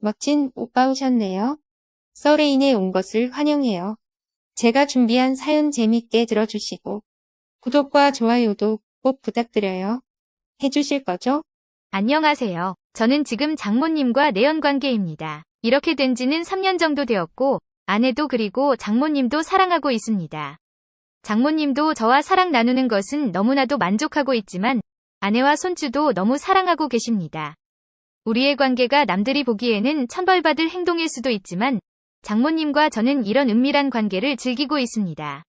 멋진 오빠 오셨네요. 서레인에 온 것을 환영해요. 제가 준비한 사연 재밌게 들어주시고 구독과 좋아요도 꼭 부탁드려요. 해주실 거죠? 안녕하세요. 저는 지금 장모님과 내연관계입니다. 이렇게 된 지는 3년 정도 되었고, 아내도 그리고 장모님도 사랑하고 있습니다. 장모님도 저와 사랑 나누는 것은 너무나도 만족하고 있지만, 아내와 손주도 너무 사랑하고 계십니다. 우리의 관계가 남들이 보기에는 천벌받을 행동일 수도 있지만, 장모님과 저는 이런 은밀한 관계를 즐기고 있습니다.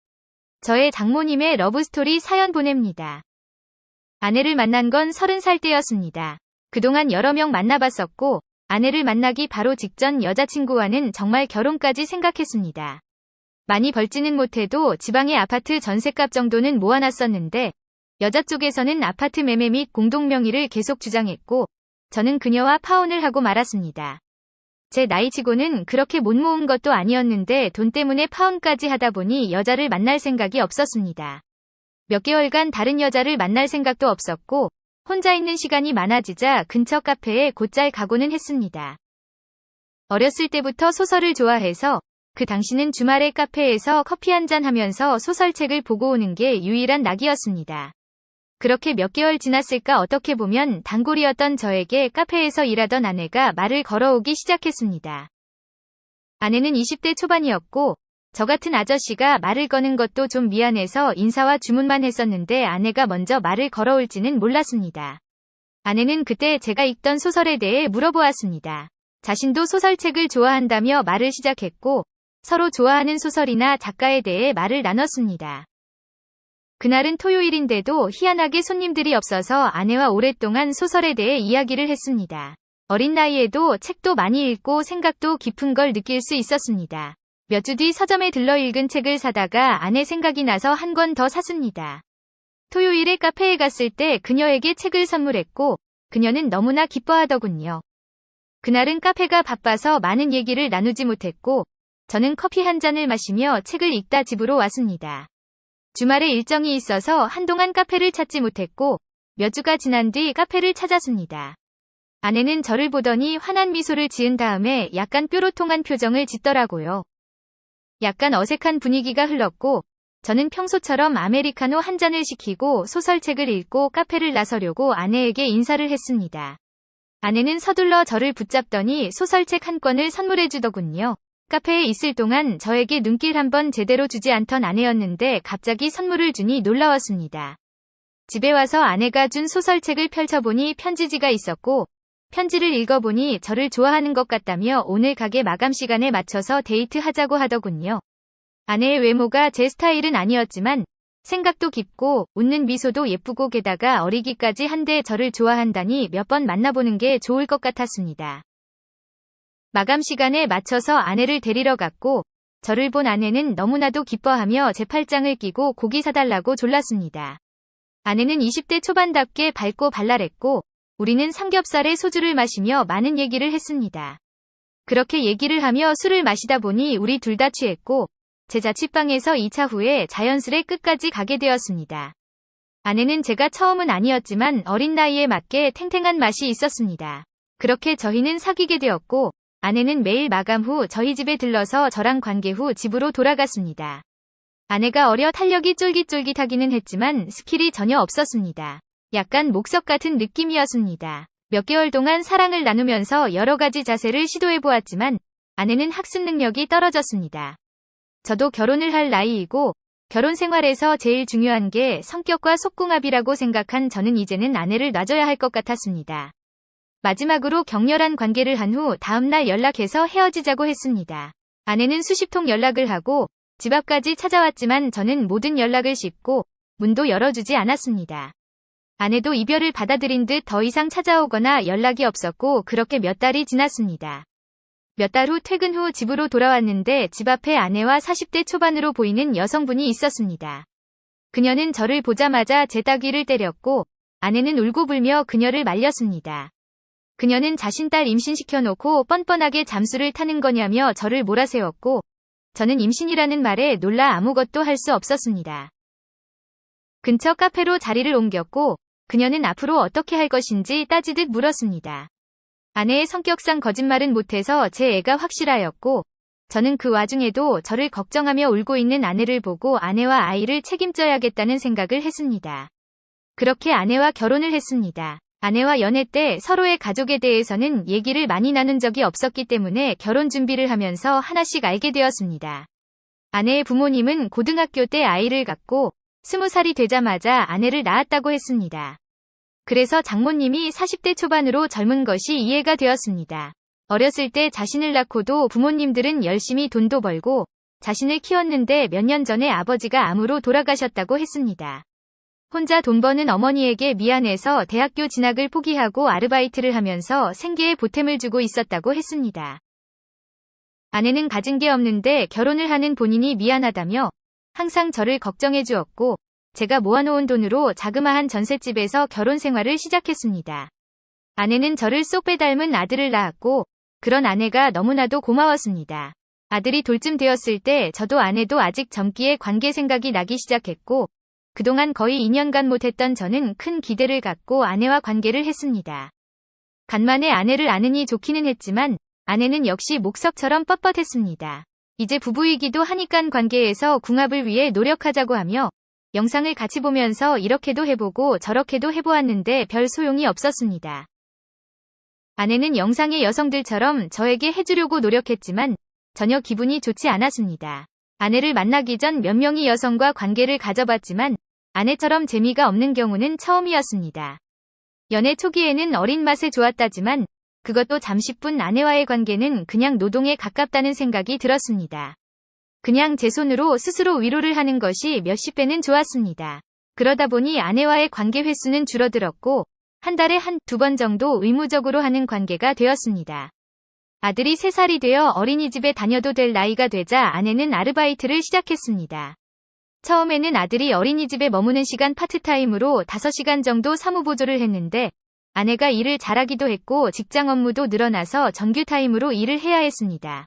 저의 장모님의 러브스토리 사연 보냅니다. 아내를 만난 건 30살 때였습니다. 그동안 여러 명 만나봤었고, 아내를 만나기 바로 직전 여자친구와는 정말 결혼까지 생각했습니다. 많이 벌지는 못해도 지방의 아파트 전셋값 정도는 모아놨었는데, 여자 쪽에서는 아파트 매매 및 공동명의를 계속 주장했고, 저는 그녀와 파혼을 하고 말았습니다. 제 나이치고는 그렇게 못 모은 것도 아니었는데 돈 때문에 파혼까지 하다 보니 여자를 만날 생각이 없었습니다. 몇 개월간 다른 여자를 만날 생각도 없었고, 혼자 있는 시간이 많아지자 근처 카페에 곧잘 가고는 했습니다. 어렸을 때부터 소설을 좋아해서 그 당시는 주말에 카페에서 커피 한잔 하면서 소설책을 보고 오는 게 유일한 낙이었습니다. 그렇게 몇 개월 지났을까 어떻게 보면 단골이었던 저에게 카페에서 일하던 아내가 말을 걸어오기 시작했습니다. 아내는 20대 초반이었고, 저 같은 아저씨가 말을 거는 것도 좀 미안해서 인사와 주문만 했었는데 아내가 먼저 말을 걸어올지는 몰랐습니다. 아내는 그때 제가 읽던 소설에 대해 물어보았습니다. 자신도 소설책을 좋아한다며 말을 시작했고, 서로 좋아하는 소설이나 작가에 대해 말을 나눴습니다. 그날은 토요일인데도 희한하게 손님들이 없어서 아내와 오랫동안 소설에 대해 이야기를 했습니다. 어린 나이에도 책도 많이 읽고 생각도 깊은 걸 느낄 수 있었습니다. 몇 주 뒤 서점에 들러 읽은 책을 사다가 아내 생각이 나서 한 권 더 샀습니다. 토요일에 카페에 갔을 때 그녀에게 책을 선물했고, 그녀는 너무나 기뻐하더군요. 그날은 카페가 바빠서 많은 얘기를 나누지 못했고, 저는 커피 한 잔을 마시며 책을 읽다 집으로 왔습니다. 주말에 일정이 있어서 한동안 카페를 찾지 못했고, 몇 주가 지난 뒤 카페를 찾았습니다. 아내는 저를 보더니 환한 미소를 지은 다음에 약간 뾰로통한 표정을 짓더라고요. 약간 어색한 분위기가 흘렀고, 저는 평소처럼 아메리카노 한 잔을 시키고 소설책을 읽고 카페를 나서려고 아내에게 인사를 했습니다. 아내는 서둘러 저를 붙잡더니 소설책 한 권을 선물해주더군요. 카페에 있을 동안 저에게 눈길 한번 제대로 주지 않던 아내였는데 갑자기 선물을 주니 놀라웠습니다. 집에 와서 아내가 준 소설책을 펼쳐보니 편지지가 있었고, 편지를 읽어보니 저를 좋아하는 것 같다며 오늘 가게 마감 시간에 맞춰서 데이트하자고 하더군요. 아내의 외모가 제 스타일은 아니었지만 생각도 깊고 웃는 미소도 예쁘고 게다가 어리기까지 한데 저를 좋아한다니 몇 번 만나보는 게 좋을 것 같았습니다. 마감 시간에 맞춰서 아내를 데리러 갔고, 저를 본 아내는 너무나도 기뻐하며 제 팔짱을 끼고 고기 사달라고 졸랐습니다. 아내는 20대 초반답게 밝고 발랄했고, 우리는 삼겹살에 소주를 마시며 많은 얘기를 했습니다. 그렇게 얘기를 하며 술을 마시다 보니 우리 둘 다 취했고, 제 자취방에서 2차 후에 자연스레 끝까지 가게 되었습니다. 아내는 제가 처음은 아니었지만 어린 나이에 맞게 탱탱한 맛이 있었습니다. 그렇게 저희는 사귀게 되었고, 아내는 매일 마감 후 저희 집에 들러서 저랑 관계 후 집으로 돌아갔습니다. 아내가 어려 탄력이 쫄깃쫄깃하기는 했지만 스킬이 전혀 없었습니다. 약간 목석 같은 느낌이었습니다. 몇 개월 동안 사랑을 나누면서 여러 가지 자세를 시도해보았지만 아내는 학습 능력이 떨어졌습니다. 저도 결혼을 할 나이이고 결혼 생활에서 제일 중요한 게 성격과 속궁합이라고 생각한 저는 이제는 아내를 놔줘야 할 것 같았습니다. 마지막으로 격렬한 관계를 한 후 다음날 연락해서 헤어지자고 했습니다. 아내는 수십 통 연락을 하고 집 앞까지 찾아왔지만 저는 모든 연락을 씹고 문도 열어주지 않았습니다. 아내도 이별을 받아들인 듯 더 이상 찾아오거나 연락이 없었고 그렇게 몇 달이 지났습니다. 몇 달 후 퇴근 후 집으로 돌아왔는데 집 앞에 아내와 40대 초반으로 보이는 여성분이 있었습니다. 그녀는 저를 보자마자 제 따귀를 때렸고 아내는 울고불며 그녀를 말렸습니다. 그녀는 자신 딸 임신시켜놓고 뻔뻔하게 잠수를 타는 거냐며 저를 몰아세웠고 저는 임신이라는 말에 놀라 아무것도 할 수 없었습니다. 근처 카페로 자리를 옮겼고 그녀는 앞으로 어떻게 할 것인지 따지듯 물었습니다. 아내의 성격상 거짓말은 못해서 제 애가 확실하였고, 저는 그 와중에도 저를 걱정하며 울고 있는 아내를 보고 아내와 아이를 책임져야겠다는 생각을 했습니다. 그렇게 아내와 결혼을 했습니다. 아내와 연애 때 서로의 가족에 대해서는 얘기를 많이 나눈 적이 없었기 때문에 결혼 준비를 하면서 하나씩 알게 되었습니다. 아내의 부모님은 고등학교 때 아이를 갖고 20살이 되자마자 아내를 낳았다고 했습니다. 그래서 장모님이 40대 초반으로 젊은 것이 이해가 되었습니다. 어렸을 때 자신을 낳고도 부모님들은 열심히 돈도 벌고 자신을 키웠는데 몇 년 전에 아버지가 암으로 돌아가셨다고 했습니다. 혼자 돈 버는 어머니에게 미안해서 대학교 진학을 포기하고 아르바이트를 하면서 생계에 보탬을 주고 있었다고 했습니다. 아내는 가진 게 없는데 결혼을 하는 본인이 미안하다며 항상 저를 걱정해 주었고 제가 모아놓은 돈으로 자그마한 전셋집에서 결혼 생활을 시작했습니다. 아내는 저를 쏙 빼닮은 아들을 낳았고 그런 아내가 너무나도 고마웠습니다. 아들이 돌쯤 되었을 때 저도 아내도 아직 젊기에 관계 생각이 나기 시작했고 그동안 거의 2년간 못했던 저는 큰 기대를 갖고 아내와 관계를 했습니다. 간만에 아내를 아느니 좋기는 했지만 아내는 역시 목석처럼 뻣뻣했습니다. 이제 부부이기도 하니깐 관계에서 궁합을 위해 노력하자고 하며 영상을 같이 보면서 이렇게도 해보고 저렇게도 해보았는데 별 소용이 없었습니다. 아내는 영상의 여성들처럼 저에게 해주려고 노력했지만 전혀 기분이 좋지 않았습니다. 아내를 만나기 전 몇 명의 여성과 관계를 가져봤지만 아내처럼 재미가 없는 경우는 처음이었습니다. 연애 초기에는 어린 맛에 좋았다지만 그것도 잠시뿐 아내와의 관계는 그냥 노동에 가깝다는 생각이 들었습니다. 그냥 제 손으로 스스로 위로를 하는 것이 몇십 배는 좋았습니다. 그러다 보니 아내와의 관계 횟수는 줄어들었고 한 달에 한두 번 정도 의무적으로 하는 관계가 되었습니다. 아들이 3살이 되어 어린이집에 다녀도 될 나이가 되자 아내는 아르바이트를 시작했습니다. 처음에는 아들이 어린이집에 머무는 시간 파트타임으로 5시간 정도 사무보조를 했는데 아내가 일을 잘하기도 했고 직장 업무도 늘어나서 정규타임으로 일을 해야 했습니다.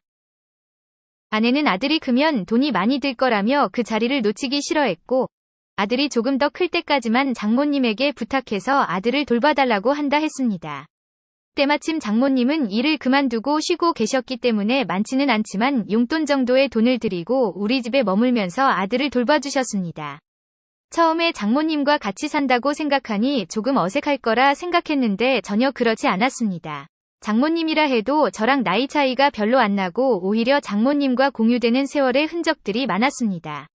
아내는 아들이 크면 돈이 많이 들 거라며 그 자리를 놓치기 싫어했고 아들이 조금 더 클 때까지만 장모님에게 부탁해서 아들을 돌봐달라고 한다 했습니다. 때마침 장모님은 일을 그만두고 쉬고 계셨기 때문에 많지는 않지만 용돈 정도의 돈을 들이고 우리 집에 머물면서 아들을 돌봐주셨습니다. 처음에 장모님과 같이 산다고 생각하니 조금 어색할 거라 생각했는데 전혀 그렇지 않았습니다. 장모님이라 해도 저랑 나이 차이가 별로 안 나고 오히려 장모님과 공유되는 세월의 흔적들이 많았습니다.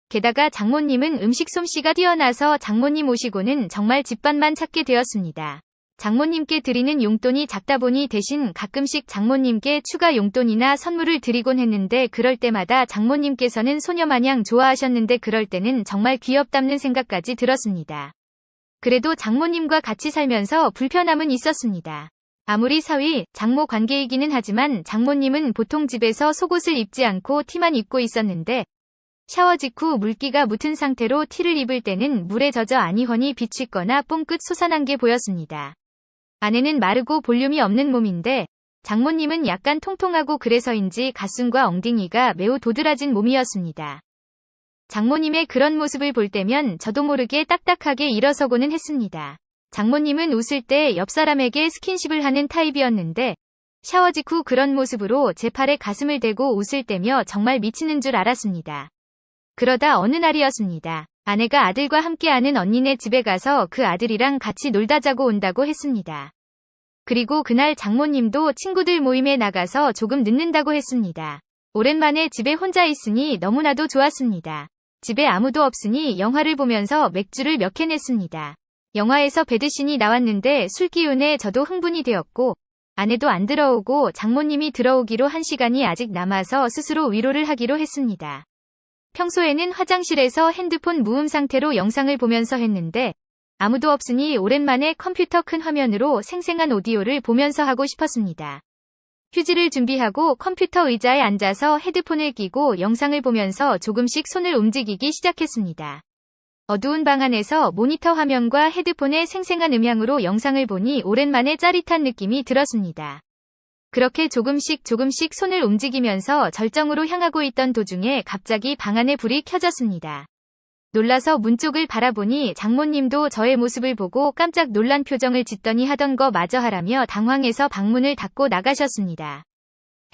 게다가 장모님은 음식 솜씨가 뛰어나서 장모님 오시고는 정말 집밥만 찾게 되었습니다. 장모님께 드리는 용돈이 작다 보니 대신 가끔씩 장모님께 추가 용돈이나 선물을 드리곤 했는데 그럴 때마다 장모님께서는 소녀마냥 좋아하셨는데 그럴 때는 정말 귀엽다는 생각까지 들었습니다. 그래도 장모님과 같이 살면서 불편함은 있었습니다. 아무리 사위, 장모 관계이기는 하지만 장모님은 보통 집에서 속옷을 입지 않고 티만 입고 있었는데 샤워 직후 물기가 묻은 상태로 티를 입을 때는 물에 젖어 아니허니 비치거나 뽕끝 솟아난 게 보였습니다. 아내는 마르고 볼륨이 없는 몸인데 장모님은 약간 통통하고 그래서인지 가슴과 엉덩이가 매우 도드라진 몸이었습니다. 장모님의 그런 모습을 볼 때면 저도 모르게 딱딱하게 일어서고는 했습니다. 장모님은 웃을 때 옆 사람에게 스킨십을 하는 타입이었는데 샤워 직후 그런 모습으로 제 팔에 가슴을 대고 웃을 때며 정말 미치는 줄 알았습니다. 그러다 어느 날이었습니다. 아내가 아들과 함께하는 언니네 집에 가서 그 아들이랑 같이 놀다 자고 온다고 했습니다. 그리고 그날 장모님도 친구들 모임에 나가서 조금 늦는다고 했습니다. 오랜만에 집에 혼자 있으니 너무나도 좋았습니다. 집에 아무도 없으니 영화를 보면서 맥주를 몇 캔 했습니다. 영화에서 배드신이 나왔는데 술 기운에 저도 흥분이 되었고 아내도 안 들어오고 장모님이 들어오기로 한 시간이 아직 남아서 스스로 위로를 하기로 했습니다. 평소에는 화장실에서 핸드폰 무음 상태로 영상을 보면서 했는데 아무도 없으니 오랜만에 컴퓨터 큰 화면으로 생생한 오디오를 보면서 하고 싶었습니다. 휴지를 준비하고 컴퓨터 의자에 앉아서 헤드폰을 끼고 영상을 보면서 조금씩 손을 움직이기 시작했습니다. 어두운 방 안에서 모니터 화면과 헤드폰의 생생한 음향으로 영상을 보니 오랜만에 짜릿한 느낌이 들었습니다. 그렇게 조금씩 손을 움직이면서 절정으로 향하고 있던 도중에 갑자기 방 안에 불이 켜졌습니다. 놀라서 문 쪽을 바라보니 장모님도 저의 모습을 보고 깜짝 놀란 표정을 짓더니 하던 거 마저 하라며 당황해서 방문을 닫고 나가셨습니다.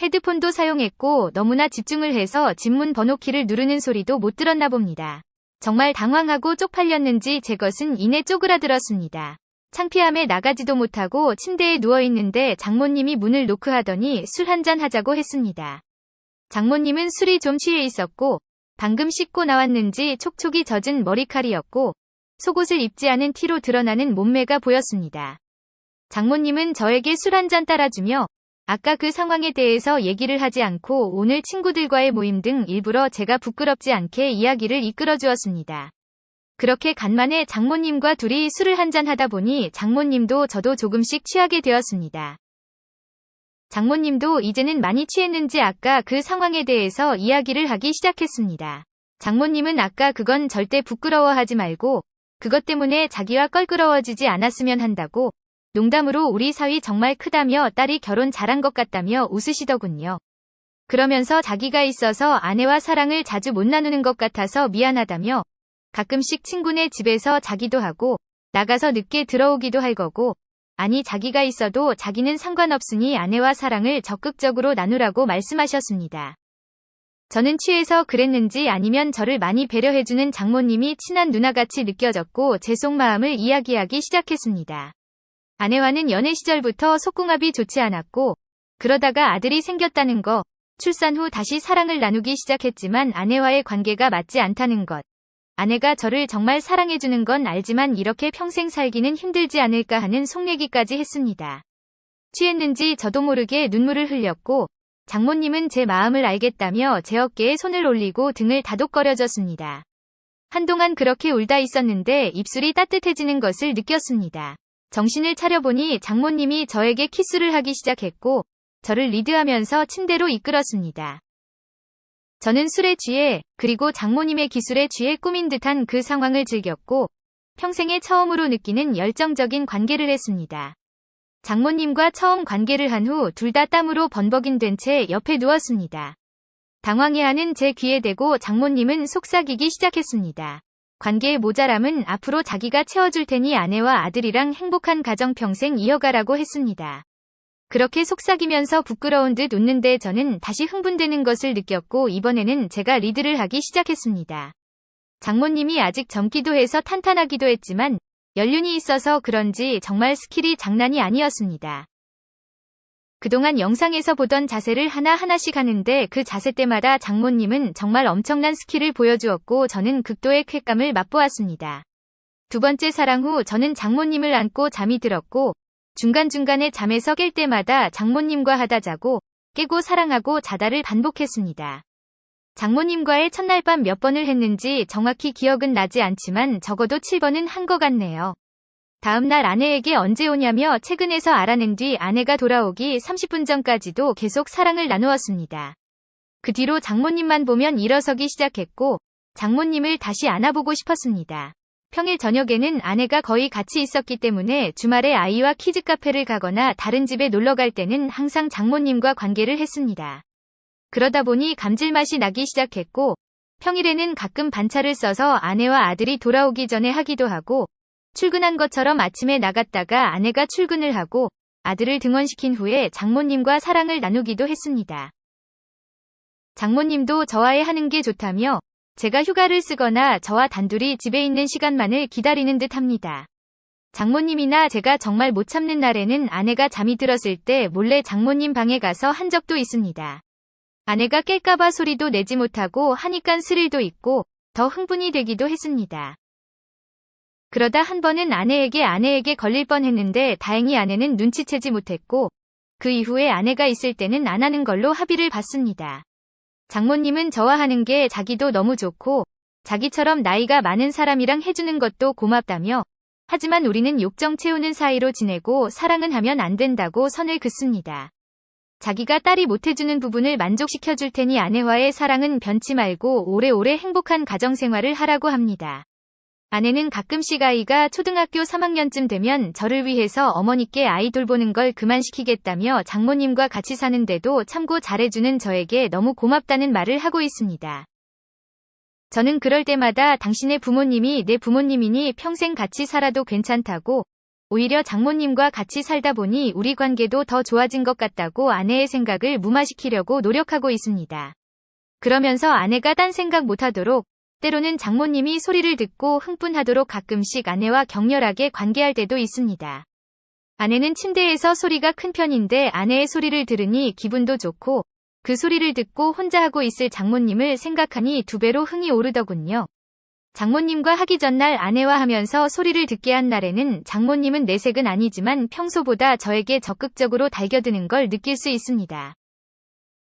헤드폰도 사용했고 너무나 집중을 해서 집문 번호키를 누르는 소리도 못 들었나 봅니다. 정말 당황하고 쪽팔렸는지 제 것은 이내 쪼그라들었습니다. 창피함에 나가지도 못하고 침대에 누워있는데 장모님이 문을 노크하더니 술 한잔 하자고 했습니다. 장모님은 술이 좀 취해 있었고 방금 씻고 나왔는지 촉촉이 젖은 머리칼이었고 속옷을 입지 않은 티로 드러나는 몸매가 보였습니다. 장모님은 저에게 술 한잔 따라주며 아까 그 상황에 대해서 얘기를 하지 않고 오늘 친구들과의 모임 등 일부러 제가 부끄럽지 않게 이야기를 이끌어 주었습니다. 그렇게 간만에 장모님과 둘이 술을 한잔 하다 보니 장모님도 저도 조금씩 취하게 되었습니다. 장모님도 이제는 많이 취했는지 아까 그 상황에 대해서 이야기를 하기 시작했습니다. 장모님은 아까 그건 절대 부끄러워하지 말고 그것 때문에 자기와 껄끄러워지지 않았으면 한다고 농담으로 우리 사위 정말 크다며 딸이 결혼 잘한 것 같다며 웃으시더군요. 그러면서 자기가 있어서 아내와 사랑을 자주 못 나누는 것 같아서 미안하다며 가끔씩 친구네 집에서 자기도 하고 나가서 늦게 들어오기도 할 거고 아니 자기가 있어도 자기는 상관없으니 아내와 사랑을 적극적으로 나누라고 말씀하셨습니다. 저는 취해서 그랬는지 아니면 저를 많이 배려해주는 장모님이 친한 누나같이 느껴졌고 제 속마음을 이야기하기 시작했습니다. 아내와는 연애 시절부터 속궁합이 좋지 않았고 그러다가 아들이 생겼다는 거, 출산 후 다시 사랑을 나누기 시작했지만 아내와의 관계가 맞지 않다는 것. 아내가 저를 정말 사랑해주는 건 알지만 이렇게 평생 살기는 힘들지 않을까 하는 속내기까지 했습니다. 취했는지 저도 모르게 눈물을 흘렸고 장모님은 제 마음을 알겠다며 제 어깨에 손을 올리고 등을 다독거려줬습니다. 한동안 그렇게 울다 있었는데 입술이 따뜻해지는 것을 느꼈습니다. 정신을 차려보니 장모님이 저에게 키스를 하기 시작했고 저를 리드하면서 침대로 이끌었습니다. 저는 술에 취해 그리고 장모님의 기술에 취해 꾸민 듯한 그 상황을 즐겼고 평생에 처음으로 느끼는 열정적인 관계를 했습니다. 장모님과 처음 관계를 한 후 둘 다 땀으로 번벅인 된 채 옆에 누웠습니다. 당황해하는 제 귀에 대고 장모님은 속삭이기 시작했습니다. 관계의 모자람은 앞으로 자기가 채워줄 테니 아내와 아들이랑 행복한 가정 평생 이어가라고 했습니다. 그렇게 속삭이면서 부끄러운 듯 웃는데 저는 다시 흥분되는 것을 느꼈고 이번에는 제가 리드를 하기 시작했습니다. 장모님이 아직 젊기도 해서 탄탄하기도 했지만 연륜이 있어서 그런지 정말 스킬이 장난이 아니었습니다. 그동안 영상에서 보던 자세를 하나하나씩 하는데 그 자세 때마다 장모님은 정말 엄청난 스킬을 보여주었고 저는 극도의 쾌감을 맛보았습니다. 두 번째 사랑 후 저는 장모님을 안고 잠이 들었고 중간중간에 잠에서 깰 때마다 장모님과 하다 자고 깨고 사랑하고 자다를 반복했습니다. 장모님과의 첫날 밤 몇 번을 했는지 정확히 기억은 나지 않지만 적어도 7번은 한 것 같네요. 다음날 아내에게 언제 오냐며 퇴근해서 알아낸 뒤 아내가 돌아오기 30분 전까지도 계속 사랑을 나누었습니다. 그 뒤로 장모님만 보면 일어서기 시작했고 장모님을 다시 안아보고 싶었습니다. 평일 저녁에는 아내가 거의 같이 있었기 때문에 주말에 아이와 키즈카페를 가거나 다른 집에 놀러갈 때는 항상 장모님과 관계를 했습니다. 그러다 보니 감질맛이 나기 시작했고 평일에는 가끔 반차를 써서 아내와 아들이 돌아오기 전에 하기도 하고 출근한 것처럼 아침에 나갔다가 아내가 출근을 하고 아들을 등원시킨 후에 장모님과 사랑을 나누기도 했습니다. 장모님도 저와의 하는 게 좋다며 제가 휴가를 쓰거나 저와 단둘이 집에 있는 시간만을 기다리는 듯 합니다. 장모님이나 제가 정말 못 참는 날에는 아내가 잠이 들었을 때 몰래 장모님 방에 가서 한 적도 있습니다. 아내가 깰까봐 소리도 내지 못하고 하니깐 스릴도 있고 더 흥분이 되기도 했습니다. 그러다 한 번은 아내에게 걸릴 뻔했는데 다행히 아내는 눈치채지 못했고 그 이후에 아내가 있을 때는 안 하는 걸로 합의를 봤습니다. 장모님은 저와 하는 게 자기도 너무 좋고 자기처럼 나이가 많은 사람이랑 해주는 것도 고맙다며 하지만 우리는 욕정 채우는 사이로 지내고 사랑은 하면 안 된다고 선을 긋습니다. 자기가 딸이 못해주는 부분을 만족시켜줄 테니 아내와의 사랑은 변치 말고 오래오래 행복한 가정생활을 하라고 합니다. 아내는 가끔씩 아이가 초등학교 3학년쯤 되면 저를 위해서 어머니께 아이 돌보는 걸 그만시키겠다며 장모님과 같이 사는데도 참고 잘해주는 저에게 너무 고맙다는 말을 하고 있습니다. 저는 그럴 때마다 당신의 부모님이 내 부모님이니 평생 같이 살아도 괜찮다고, 오히려 장모님과 같이 살다 보니 우리 관계도 더 좋아진 것 같다고 아내의 생각을 무마시키려고 노력하고 있습니다. 그러면서 아내가 딴 생각 못하도록, 때로는 장모님이 소리를 듣고 흥분하도록 가끔씩 아내와 격렬하게 관계할 때도 있습니다. 아내는 침대에서 소리가 큰 편인데 아내의 소리를 들으니 기분도 좋고, 그 소리를 듣고 혼자 하고 있을 장모님을 생각하니 2배로 흥이 오르더군요. 장모님과 하기 전날 아내와 하면서 소리를 듣게 한 날에는 장모님은 내색은 아니지만 평소보다 저에게 적극적으로 달겨드는 걸 느낄 수 있습니다.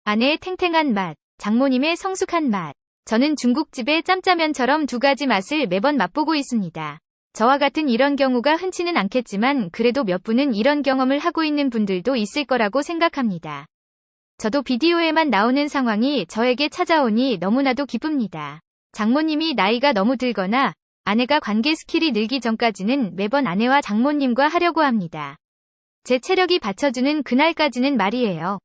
아내의 탱탱한 맛, 장모님의 성숙한 맛. 저는 중국집의 짬짜면처럼 2가지 맛을 매번 맛보고 있습니다. 저와 같은 이런 경우가 흔치는 않겠지만 그래도 몇 분은 이런 경험을 하고 있는 분들도 있을 거라고 생각합니다. 저도 비디오에만 나오는 상황이 저에게 찾아오니 너무나도 기쁩니다. 장모님이 나이가 너무 들거나 아내가 관계 스킬이 늘기 전까지는 매번 아내와 장모님과 하려고 합니다. 제 체력이 받쳐주는 그날까지는 말이에요.